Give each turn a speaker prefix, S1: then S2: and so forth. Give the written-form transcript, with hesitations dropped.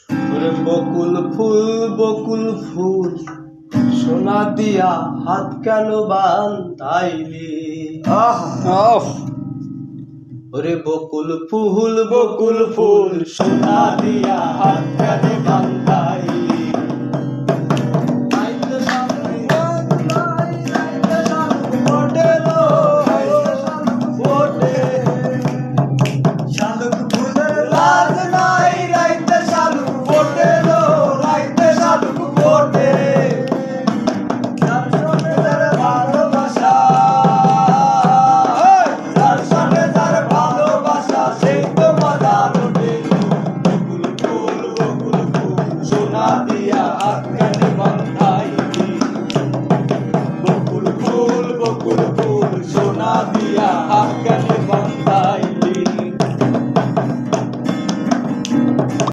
S1: ওরে বকুল ফুল সোনা দিয়া হাত কেন বান্ধাইলি? ওরে বকুল ফুল সোনা দিয়া হাত কেন বান্ধাইলি? সোনা দিয়া হাত